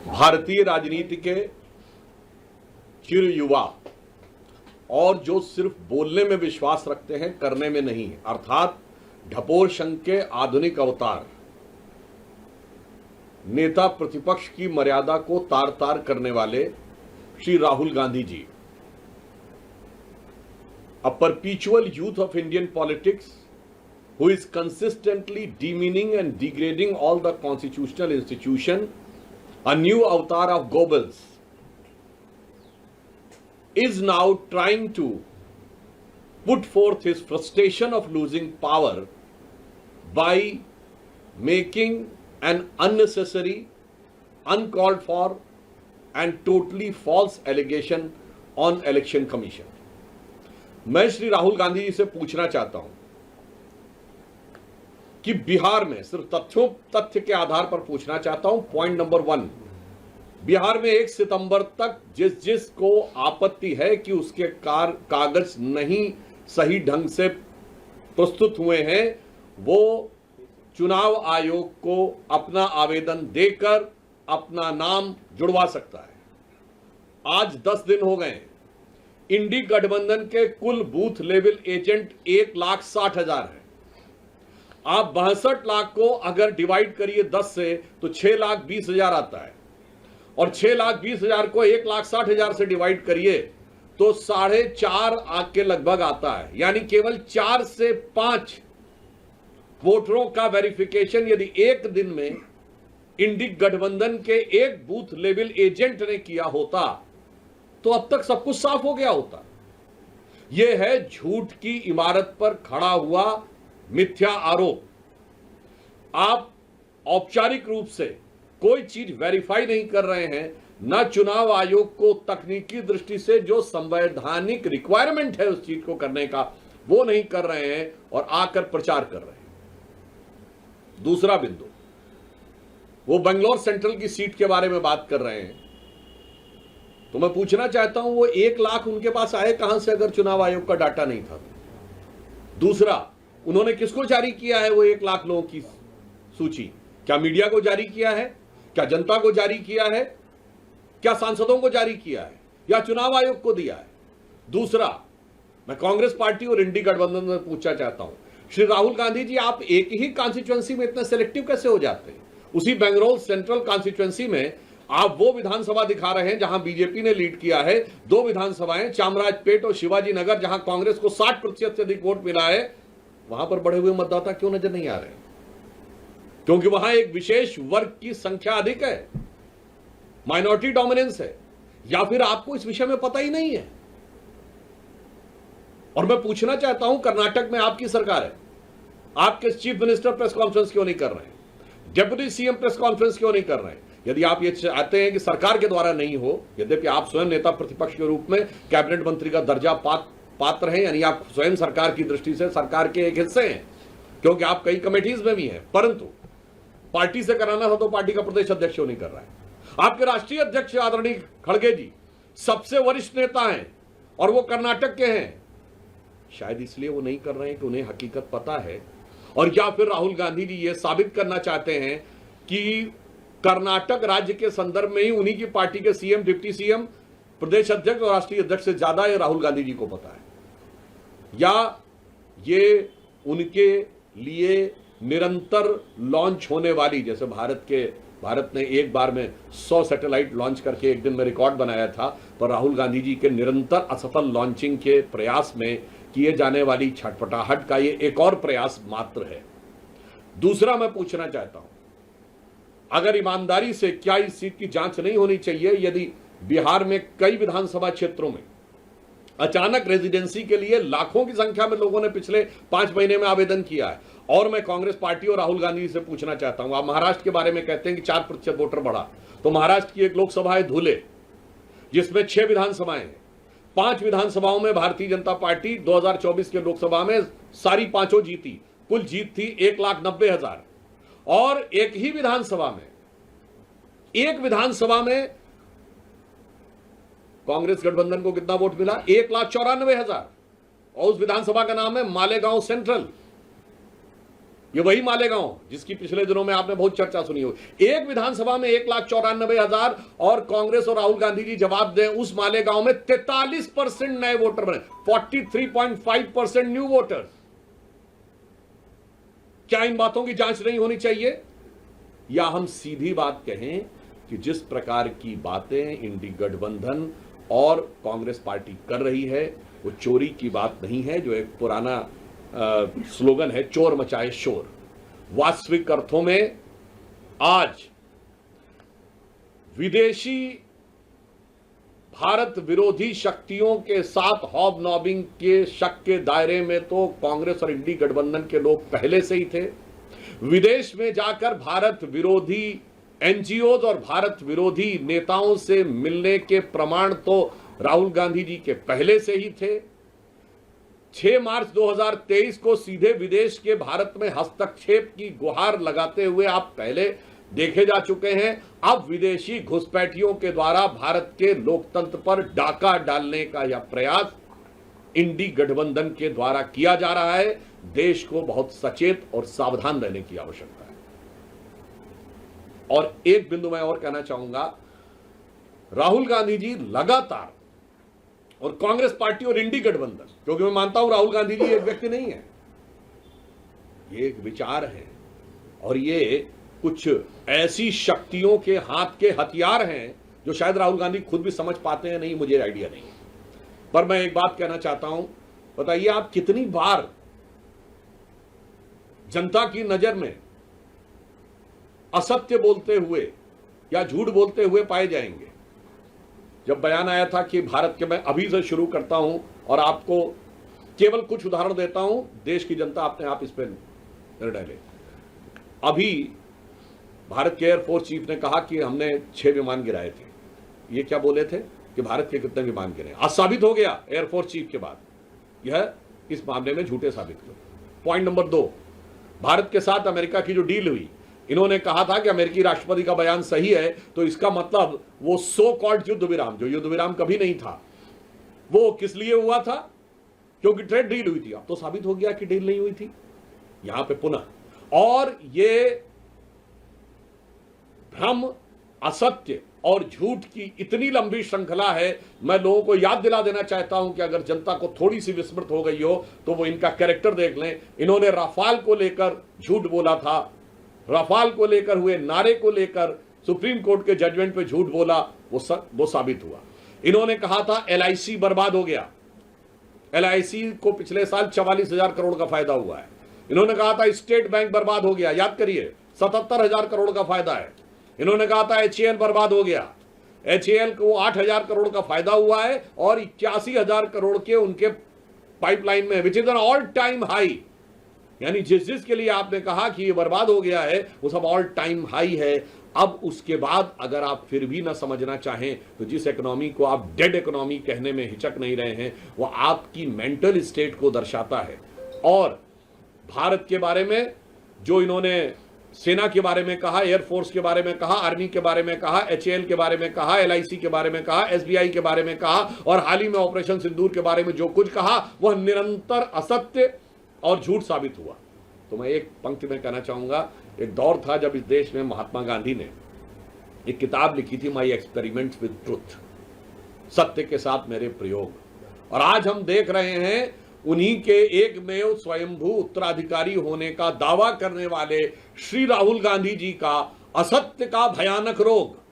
भारतीय राजनीति के चिर युवा और जो सिर्फ बोलने में विश्वास रखते हैं, करने में नहीं, अर्थात ढपोर संघ के आधुनिक अवतार, नेता प्रतिपक्ष की मर्यादा को तार तार करने वाले Shri Rahul Gandhi ji, a perpetual youth of Indian politics who is consistently demeaning and degrading all the constitutional institution, a new avatar of Goebbels, is now trying to put forth his frustration of losing power by making an unnecessary, uncalled for and totally false allegation on Election Commission. मैं श्री राहुल गांधी जी से पूछना चाहता हूं कि बिहार में, सिर्फ तथ्य के आधार पर पूछना चाहता हूं, पॉइंट नंबर 1, बिहार में 1 सितंबर तक जिस को आपत्ति है कि उसके कागज नहीं सही ढंग से प्रस्तुत हुए हैं, वो चुनाव आयोग को अपना आवेदन देकर अपना नाम जुड़वा सकता है। आज 10 दिन हो गए। इंडी गठबंधन के कुल बूथ लेवल एजेंट 1,60,000 है। आप 62 लाख को अगर डिवाइड करिए 10 से तो 6,20,000 आता है, और 6,20,000 को 1,60,000 से डिवाइड करिए तो 4.5 के लगभग आता है। यानी केवल 4 से 5 वोटरों का वेरिफिकेशन यदि एक दिन में इंडी गठबंधन के एक बूथ लेवल एजेंट ने किया होता तो अब तक सब कुछ साफ हो गया होता। यह है झूठ की इमारत पर खड़ा हुआ मिथ्या आरोप। आप औपचारिक रूप से कोई चीज वेरीफाई नहीं कर रहे हैं, न चुनाव आयोग को तकनीकी दृष्टि से जो संवैधानिक रिक्वायरमेंट है उस चीज को करने का वो नहीं कर रहे हैं, और आकर प्रचार कर रहे हैं। दूसरा बिंदु, वो बेंगलोर सेंट्रल की सीट के बारे में बात कर रहे हैं, तो मैं पूछना चाहता हूं वो 1 लाख उनके पास आए कहां से अगर चुनाव आयोग का डाटा नहीं था? दूसरा, उन्होंने किसको जारी किया है वो 1 लाख लोगों की सूची? क्या मीडिया को जारी किया है? क्या जनता को जारी किया है? क्या सांसदों को जारी किया है, या चुनाव आयोग को दिया है? दूसरा, मैं कांग्रेस पार्टी और इंडी गठबंधन में पूछना चाहता हूं, श्री राहुल गांधी जी, आप एक ही कॉन्स्टिट्यूएंसी में इतने सिलेक्टिव कैसे हो जाते हैं? उसी बेंगलोर सेंट्रल कॉन्स्टिट्यूएंसी में आप वो विधानसभा दिखा रहे हैं जहां बीजेपी ने लीड किया है, 2 विधानसभाएं चामराजपेट और शिवाजी नगर, जहां कांग्रेस को 60% से अधिक वोट मिला है, वहां पर बढ़े हुए मतदाता क्यों नजर नहीं आ रहे? क्योंकि वहां एक विशेष वर्ग की संख्या अधिक है, माइनॉरिटी डोमिनेंस है, या फिर आपको इस विषय में पता ही नहीं है? और मैं पूछना चाहता हूं, कर्नाटक में आपकी सरकार है, आपके चीफ मिनिस्टर प्रेस कॉन्फ्रेंस क्यों नहीं कर रहे हैं? डिप्टी सीएम प्रेस कॉन्फ्रेंस क्यों नहीं कर रहे हैं? यदि आप ये चाहते हैं कि सरकार के द्वारा नहीं हो, यद्यपि आप स्वयं नेता प्रतिपक्ष के रूप में कैबिनेट मंत्री का दर्जा पात्र हैं, यानी आप स्वयं सरकार की दृष्टि से सरकार के एक हिस्से हैं, क्योंकि आप कई कमेटीज में भी हैं, परंतु पार्टी से कराना था तो पार्टी का प्रदेश अध्यक्ष क्यों नहीं कर रहा है? आपके राष्ट्रीय अध्यक्ष आदरणीय खड़गे जी सबसे वरिष्ठ नेता हैं और वो कर्नाटक के हैं। शायद इसलिए वो नहीं कर रहे हैं कि उन्हें हकीकत पता है, और या फिर राहुल गांधी जी ये साबित करना चाहते हैं कि कर्नाटक राज्य के संदर्भ में ही उन्हीं की पार्टी के सीएम, डिप्टी सीएम, प्रदेश अध्यक्ष और राष्ट्रीय अध्यक्ष से ज्यादा ये राहुल गांधी जी को पता है, या ये उनके लिए निरंतर लॉन्च होने वाली, जैसे भारत ने एक बार में 100 सैटेलाइट लॉन्च करके एक दिन में रिकॉर्ड बनाया था, पर राहुल गांधी जी के निरंतर असफल लॉन्चिंग के प्रयास में किए जाने वाली छटपटाहट का ये एक और प्रयास मात्र है। दूसरा, मैं पूछना चाहता हूं, अगर ईमानदारी से क्या इस सीट की जांच नहीं होनी चाहिए? यदि बिहार में कई विधानसभा क्षेत्रों में अचानक रेजिडेंसी के लिए लाखों की संख्या में लोगों ने पिछले 5 महीने में आवेदन किया है, और मैं कांग्रेस पार्टी और राहुल गांधी से पूछना चाहता हूं, आप महाराष्ट्र के बारे में कहते हैं कि 4% वोटर बढ़ा, तो महाराष्ट्र की एक लोकसभा है धुले, जिसमें 6 विधानसभाएं हैं। 5 विधानसभाओं में भारतीय जनता पार्टी 2024 के लोकसभा में सारी 5 जीती, कुल जीत थी 1,90,000, और एक ही विधानसभा में कांग्रेस गठबंधन को कितना वोट मिला? 1,94,000, और उस विधानसभा का नाम है मालेगांव सेंट्रल। ये वही मालेगांव जिसकी पिछले दिनों में आपने बहुत चर्चा सुनी हो। एक विधानसभा में 1,94,000 और कांग्रेस और राहुल गांधी जी जवाब दें, उस मालेगांव में 43% नए वोटर बने, 43.5% न्यू वोटर्स। क्या इन बातों की जांच नहीं होनी चाहिए? या हम सीधी बात कहें कि जिस प्रकार की बातें इंडी गठबंधन और कांग्रेस पार्टी कर रही है वो चोरी की बात नहीं है, जो एक पुराना स्लोगन है, चोर मचाए शोर। वास्तविक अर्थों में आज विदेशी भारत विरोधी शक्तियों के साथ हॉबनॉबिंग के शक के दायरे में तो कांग्रेस और इंडी गठबंधन के लोग पहले से ही थे। विदेश में जाकर भारत विरोधी एनजीओ और भारत विरोधी नेताओं से मिलने के प्रमाण तो राहुल गांधी जी के पहले से ही थे। 6 मार्च 2023 को सीधे विदेश के भारत में हस्तक्षेप की गुहार लगाते हुए आप पहले देखे जा चुके हैं। अब विदेशी घुसपैठियों के द्वारा भारत के लोकतंत्र पर डाका डालने का यह प्रयास इंडी गठबंधन के द्वारा किया जा रहा है। देश को बहुत सचेत और सावधान रहने की आवश्यकता है। और एक बिंदु मैं और कहना चाहूंगा, राहुल गांधी जी लगातार, और कांग्रेस पार्टी और इंडी गठबंधन, क्योंकि मैं मानता हूं राहुल गांधी जी एक व्यक्ति नहीं है, ये एक विचार है और ये कुछ ऐसी शक्तियों के हाथ के हथियार हैं जो शायद राहुल गांधी खुद भी समझ पाते हैं, नहीं मुझे आइडिया नहीं। पर मैं एक बात कहना चाहता हूं, बताइए आप कितनी बार जनता की नजर में असत्य बोलते हुए या झूठ बोलते हुए पाए जाएंगे। जब बयान आया था कि भारत के, मैं अभी से शुरू करता हूं और आपको केवल कुछ उदाहरण देता हूं, देश की जनता अपने आप इस पर निर्णय ले। अभी भारत के एयरफोर्स चीफ ने कहा कि हमने 6 विमान गिराए थे। ये क्या बोले थे कि भारत के कितने विमान गिरे? आज साबित हो गया एयरफोर्स चीफ के बाद, यह इस मामले में झूठे साबित हुए। पॉइंट नंबर 2, भारत के साथ अमेरिका की जो डील हुई, इन्होंने कहा था कि अमेरिकी राष्ट्रपति का बयान सही है, तो इसका मतलब वो सो कॉल्ड युद्ध विराम, जो युद्ध विराम कभी नहीं था, वो किस लिए हुआ था? क्योंकि ट्रेड डील हुई थी। अब तो साबित हो गया कि डील नहीं हुई थी यहां पे पुनः। और ये भ्रम, असत्य और झूठ की इतनी लंबी श्रृंखला है। मैं लोगों को याद दिला देना चाहता हूं कि अगर जनता को थोड़ी सी विस्मृत हो गई हो तो वो इनका कैरेक्टर देख लें। इन्होंने राफाल को लेकर झूठ बोला था, राफाल को लेकर हुए नारे को लेकर सुप्रीम कोर्ट के जजमेंट पे झूठ बोला, वो साबित हुआ। इन्होंने कहा था LIC बर्बाद हो गया, LIC को पिछले साल 44,000 करोड़ का फायदा हुआ है। इन्होंने कहा था स्टेट बैंक बर्बाद हो गया, याद करिए 77,000 करोड़ का फायदा है। इन्होंने कहा था HAL बर्बाद हो गया, HAL को 8,000 करोड़ का फायदा हुआ है और 81,000 करोड़ के उनके पाइपलाइन में, which is an all time high. यानी जिसके लिए आपने कहा कि ये बर्बाद हो गया है वो सब ऑल टाइम हाई है। अब उसके बाद अगर आप फिर भी ना समझना चाहें तो जिस इकोनॉमी को आप डेड इकोनॉमी कहने में हिचक नहीं रहे हैं वो आपकी मेंटल स्टेट को दर्शाता है। और भारत के बारे में जो इन्होंने सेना के बारे में कहा, एयरफोर्स के बारे में कहा, आर्मी के बारे में कहा, HAL के बारे में कहा, LIC के बारे में कहा, SBI के बारे में कहा और हाल ही में ऑपरेशन सिंदूर के बारे में जो कुछ कहा वह निरंतर असत्य और झूठ साबित हुआ। तो मैं एक पंक्ति में कहना चाहूंगा, एक दौर था जब इस देश में महात्मा गांधी ने एक किताब लिखी थी, माई एक्सपेरिमेंट्स विद ट्रुथ, सत्य के साथ मेरे प्रयोग। और आज हम देख रहे हैं उन्हीं के एकमेव स्वयंभू उत्तराधिकारी होने का दावा करने वाले श्री राहुल गांधी जी का असत्य का भयानक रोग।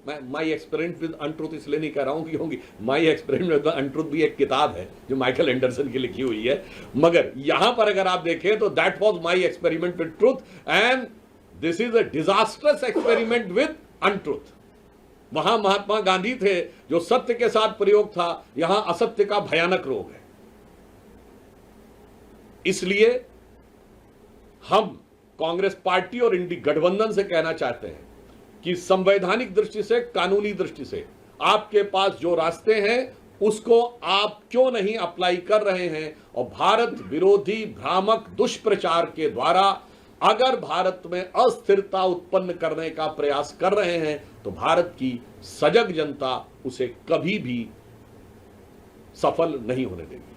मैं माई एक्सपेरिमेंट विद अनट्रूथ इसलिए नहीं कह रहा हूं क्योंकि माई एक्सपेरिमेंट विद अनट्रूथ भी एक किताब है जो माइकल एंडरसन की लिखी हुई है, मगर यहां पर अगर आप देखें तो that was my experiment with truth and this is a disastrous experiment with untruth. वहां महात्मा गांधी थे जो सत्य के साथ प्रयोग था, यहां असत्य का भयानक रोग है। इसलिए हम कांग्रेस पार्टी और इंडी गठबंधन से कहना चाहते हैं कि संवैधानिक दृष्टि से, कानूनी दृष्टि से आपके पास जो रास्ते हैं उसको आप क्यों नहीं अप्लाई कर रहे हैं। और भारत विरोधी भ्रामक दुष्प्रचार के द्वारा अगर भारत में अस्थिरता उत्पन्न करने का प्रयास कर रहे हैं तो भारत की सजग जनता उसे कभी भी सफल नहीं होने देगी।